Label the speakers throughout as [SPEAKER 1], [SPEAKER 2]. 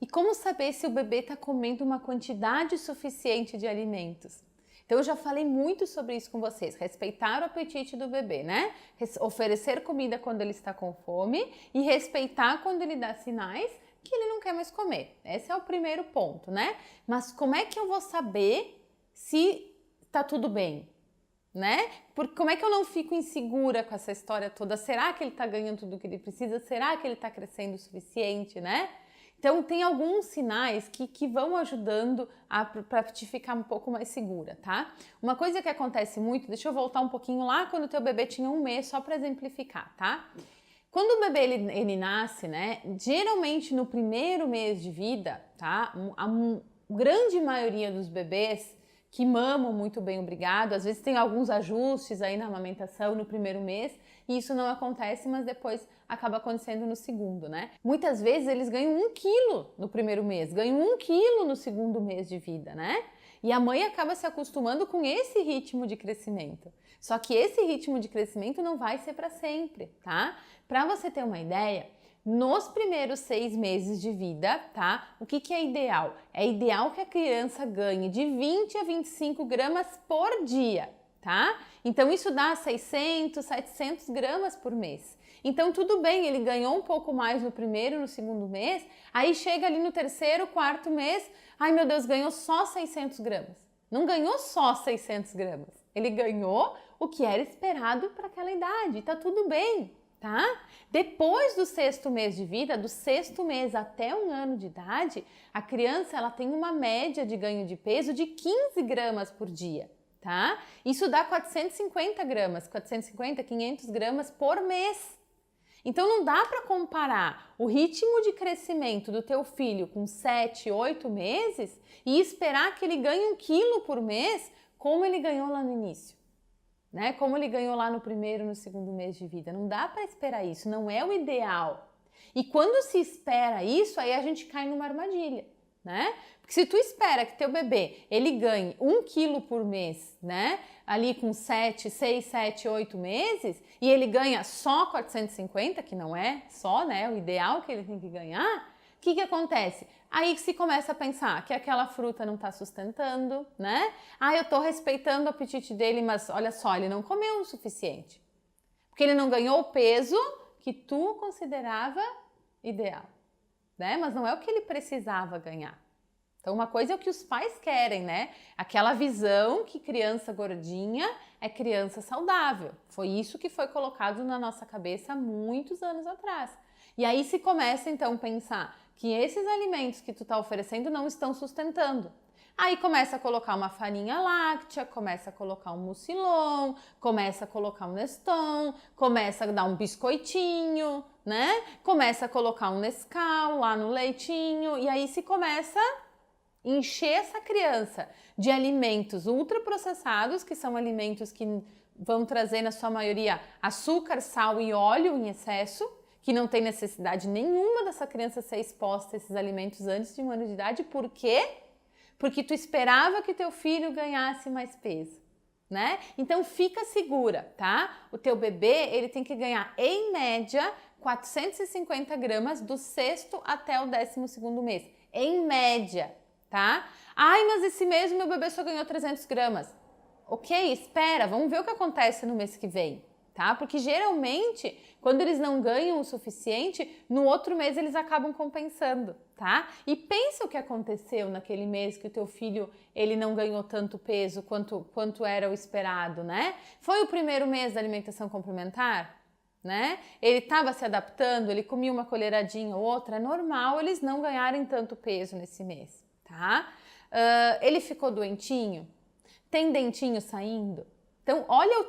[SPEAKER 1] E como saber se o bebê está comendo uma quantidade suficiente de alimentos? Então eu já falei muito sobre isso com vocês, respeitar o apetite do bebê, né? Oferecer comida quando ele está com fome e respeitar quando ele dá sinais que ele não quer mais comer. Esse é o primeiro ponto, né? Mas como é que eu vou saber se tá tudo bem, né? Porque como é que eu não fico insegura com essa história toda? Será que ele tá ganhando tudo o que ele precisa? Será que ele tá crescendo o suficiente, né? Então tem alguns sinais que vão ajudando para te ficar um pouco mais segura, tá? Uma coisa que acontece muito, deixa eu voltar um pouquinho lá quando o teu bebê tinha 1 mês, só para exemplificar, tá? Quando o bebê ele nasce, né? Geralmente no primeiro mês de vida, tá? A grande maioria dos bebês que mamam muito bem, obrigado. Às vezes tem alguns ajustes aí na amamentação no primeiro mês e isso não acontece, mas depois acaba acontecendo no segundo, né? Muitas vezes eles ganham 1 quilo no primeiro mês, ganham 1 quilo no segundo mês de vida, né? E a mãe acaba se acostumando com esse ritmo de crescimento. Só que esse ritmo de crescimento não vai ser para sempre, tá? Para você ter uma ideia, nos primeiros 6 meses de vida, tá? O que é ideal? É ideal que a criança ganhe de 20 a 25 gramas por dia, tá? Então isso dá 600, 700 gramas por mês. Então tudo bem, ele ganhou um pouco mais no primeiro, no segundo mês, aí chega ali no terceiro, quarto mês, ai meu Deus, ganhou só 600 gramas. Não ganhou só 600 gramas, ele ganhou o que era esperado para aquela idade, tá tudo bem. Tá? Depois do 6º mês de vida, do 6º mês até 1 ano de idade, a criança ela tem uma média de ganho de peso de 15 gramas por dia, tá? Isso dá 450 gramas, 450, 500 gramas por mês. Então não dá para comparar o ritmo de crescimento do teu filho com 7, 8 meses e esperar que ele ganhe 1 quilo por mês como ele ganhou lá no início. Né? Como ele ganhou lá no primeiro, no segundo mês de vida. Não dá para esperar isso, não é o ideal. E quando se espera isso, aí a gente cai numa armadilha, né? Porque se tu espera que teu bebê, ele ganhe 1 quilo por mês, né? Ali com 6, 7, 8 meses, e ele ganha só 450, que não é só, né? O ideal que ele tem que ganhar, o que acontece? Aí se começa a pensar que aquela fruta não está sustentando, né? Ah, eu estou respeitando o apetite dele, mas olha só, ele não comeu o suficiente. Porque ele não ganhou o peso que tu considerava ideal, né? Mas não é o que ele precisava ganhar. Então uma coisa é o que os pais querem, né? Aquela visão que criança gordinha é criança saudável. Foi isso que foi colocado na nossa cabeça há muitos anos atrás. E aí se começa então a pensar que esses alimentos que tu tá oferecendo não estão sustentando. Aí começa a colocar uma farinha láctea, começa a colocar um mucilon, começa a colocar um Neston, começa a dar um biscoitinho, né? Começa a colocar um Nescau lá no leitinho e aí se começa a encher essa criança de alimentos ultraprocessados, que são alimentos que vão trazer na sua maioria açúcar, sal e óleo em excesso, que não tem necessidade nenhuma dessa criança ser exposta a esses alimentos antes de 1 ano de idade. Por quê? Porque tu esperava que teu filho ganhasse mais peso, né? Então fica segura, tá? O teu bebê, ele tem que ganhar, em média, 450 gramas do 6º até o 12º mês. Em média, tá? Ai, mas esse mês o meu bebê só ganhou 300 gramas. Ok, espera, vamos ver o que acontece no mês que vem. Tá? Porque geralmente, quando eles não ganham o suficiente, no outro mês eles acabam compensando, tá? E pensa o que aconteceu naquele mês que o teu filho, ele não ganhou tanto peso quanto era o esperado, né? Foi o primeiro mês da alimentação complementar, né? Ele estava se adaptando, ele comia uma colheradinha ou outra, é normal eles não ganharem tanto peso nesse mês, tá? Ele ficou doentinho? Tem dentinho saindo? Então, olha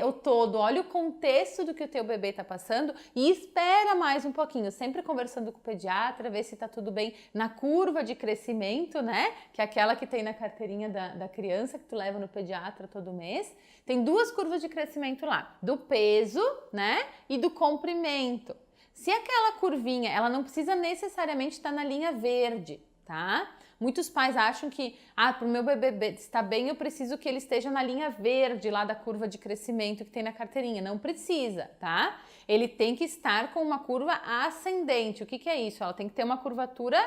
[SPEAKER 1] o todo, olha o contexto do que o teu bebê está passando e espera mais um pouquinho, sempre conversando com o pediatra, ver se está tudo bem na curva de crescimento, né? Que é aquela que tem na carteirinha da criança, que tu leva no pediatra todo mês. Tem 2 curvas de crescimento lá, do peso, né? E do comprimento. Se aquela curvinha, ela não precisa necessariamente estar na linha verde, tá? Muitos pais acham que, para o meu bebê estar bem, eu preciso que ele esteja na linha verde lá da curva de crescimento que tem na carteirinha. Não precisa, tá? Ele tem que estar com uma curva ascendente. O que é isso? Ela tem que ter uma curvatura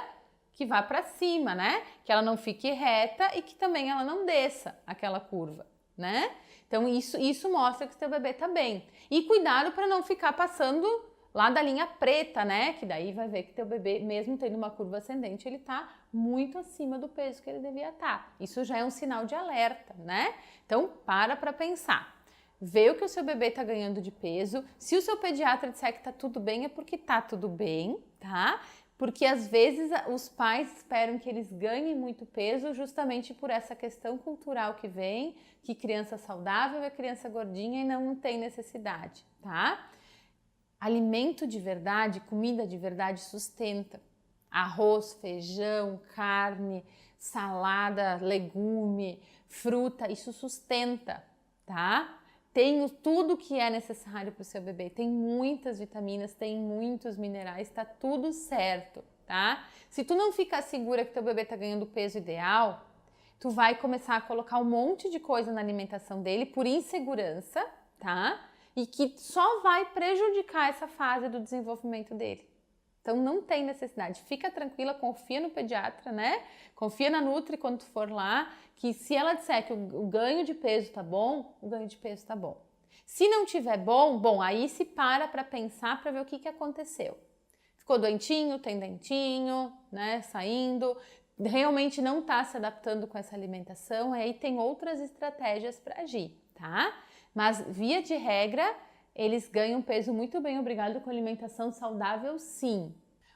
[SPEAKER 1] que vá para cima, né? Que ela não fique reta e que também ela não desça aquela curva, né? Então isso mostra que o teu bebê tá bem. E cuidado para não ficar passando lá da linha preta, né? Que daí vai ver que teu bebê, mesmo tendo uma curva ascendente, ele tá muito acima do peso que ele devia estar. Isso já é um sinal de alerta, né? Então para pensar. Vê o que o seu bebê tá ganhando de peso. Se o seu pediatra disser que tá tudo bem, é porque tá tudo bem, tá? Porque às vezes os pais esperam que eles ganhem muito peso justamente por essa questão cultural que vem, que criança saudável é criança gordinha e não tem necessidade, tá? Alimento de verdade, comida de verdade sustenta. Arroz, feijão, carne, salada, legume, fruta, isso sustenta, tá? Tem tudo que é necessário para o seu bebê, tem muitas vitaminas, tem muitos minerais, tá tudo certo, tá? Se tu não ficar segura que teu bebê tá ganhando o peso ideal, tu vai começar a colocar um monte de coisa na alimentação dele por insegurança, tá? E que só vai prejudicar essa fase do desenvolvimento dele. Então não tem necessidade, fica tranquila, confia no pediatra, né? Confia na Nutri quando tu for lá, que se ela disser que o ganho de peso tá bom, o ganho de peso tá bom. Se não tiver bom, aí se para pensar para ver o que aconteceu. Ficou doentinho, tem dentinho, né? Saindo, realmente não tá se adaptando com essa alimentação, aí tem outras estratégias para agir, tá? Mas via de regra, eles ganham peso muito bem, obrigado, com alimentação saudável, sim.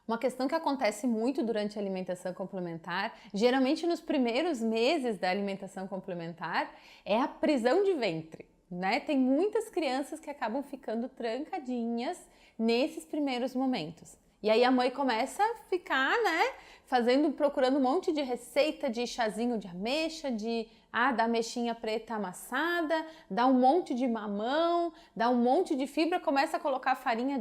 [SPEAKER 1] Uma questão que acontece muito durante a alimentação complementar, geralmente nos primeiros meses da alimentação complementar, é a prisão de ventre, né? Tem muitas crianças que acabam ficando trancadinhas nesses primeiros momentos. E aí a mãe começa a ficar, né, procurando um monte de receita de chazinho de ameixa, da ameixinha preta amassada, dá um monte de mamão, dá um monte de fibra, começa a colocar farinha,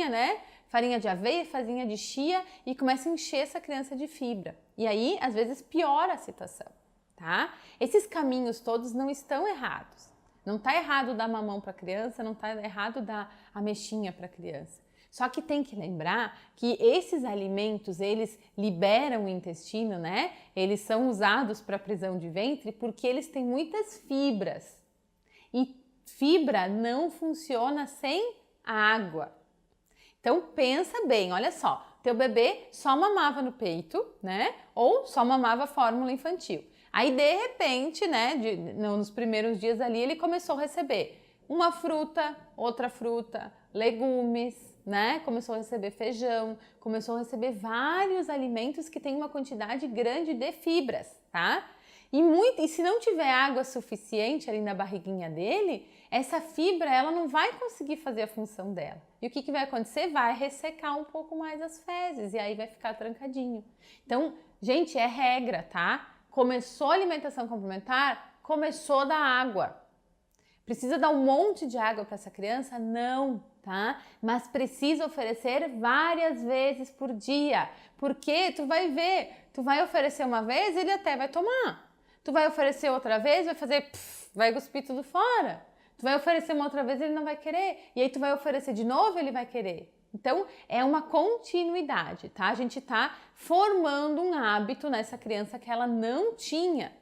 [SPEAKER 1] né? Farinha de aveia, farinha de chia e começa a encher essa criança de fibra. E aí, às vezes, piora a situação, tá? Esses caminhos todos não estão errados. Não está errado dar mamão para a criança, não está errado dar ameixinha para a criança. Só que tem que lembrar que esses alimentos, eles liberam o intestino, né? Eles são usados para prisão de ventre porque eles têm muitas fibras. E fibra não funciona sem água. Então pensa bem, olha só, teu bebê só mamava no peito, né? Ou só mamava fórmula infantil. Aí de repente, né, nos primeiros dias ali, ele começou a receber uma fruta, outra fruta, legumes, né? Começou a receber feijão, começou a receber vários alimentos que têm uma quantidade grande de fibras, tá? E se não tiver água suficiente ali na barriguinha dele, essa fibra ela não vai conseguir fazer a função dela. E o que vai acontecer? Vai ressecar um pouco mais as fezes e aí vai ficar trancadinho. Então, gente, é regra, tá? Começou a alimentação complementar, começou da água. Precisa dar um monte de água para essa criança? Não, tá? Mas precisa oferecer várias vezes por dia. Porque tu vai ver, tu vai oferecer uma vez, ele até vai tomar. Tu vai oferecer outra vez, vai fazer, vai cuspir tudo fora. Tu vai oferecer uma outra vez, ele não vai querer. E aí tu vai oferecer de novo, ele vai querer. Então, é uma continuidade, tá? A gente tá formando um hábito nessa criança que ela não tinha.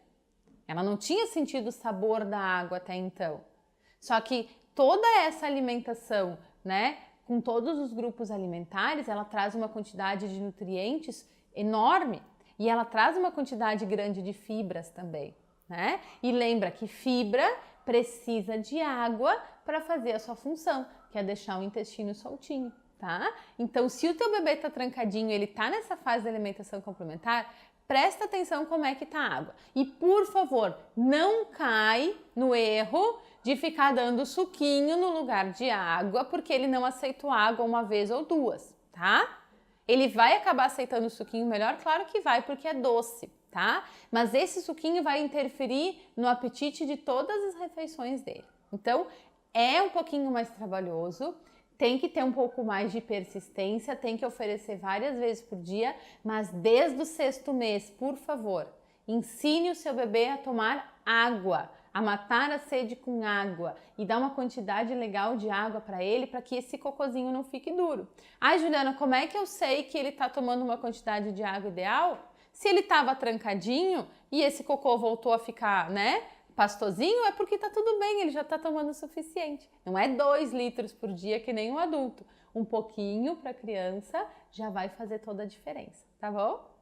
[SPEAKER 1] Ela não tinha sentido o sabor da água até então. Só que toda essa alimentação, né, com todos os grupos alimentares, ela traz uma quantidade de nutrientes enorme e ela traz uma quantidade grande de fibras também, né? E lembra que fibra precisa de água para fazer a sua função, que é deixar o intestino soltinho, tá? Então, se o teu bebê tá trancadinho, ele tá nessa fase de alimentação complementar, presta atenção como é que tá a água. E, por favor, não cai no erro de ficar dando suquinho no lugar de água, porque ele não aceitou água uma vez ou duas, tá? Ele vai acabar aceitando o suquinho melhor? Claro que vai, porque é doce, tá? Mas esse suquinho vai interferir no apetite de todas as refeições dele. Então, é um pouquinho mais trabalhoso, tem que ter um pouco mais de persistência, tem que oferecer várias vezes por dia, mas desde o 6º mês, por favor, ensine o seu bebê a tomar água. a matar a sede com água e dar uma quantidade legal de água para ele, para que esse cocôzinho não fique duro. Ai, Juliana, como é que eu sei que ele está tomando uma quantidade de água ideal? Se ele estava trancadinho e esse cocô voltou a ficar, né, pastosinho, é porque tá tudo bem, ele já está tomando o suficiente. Não é 2 litros por dia que nem um adulto. Um pouquinho para a criança já vai fazer toda a diferença, tá bom?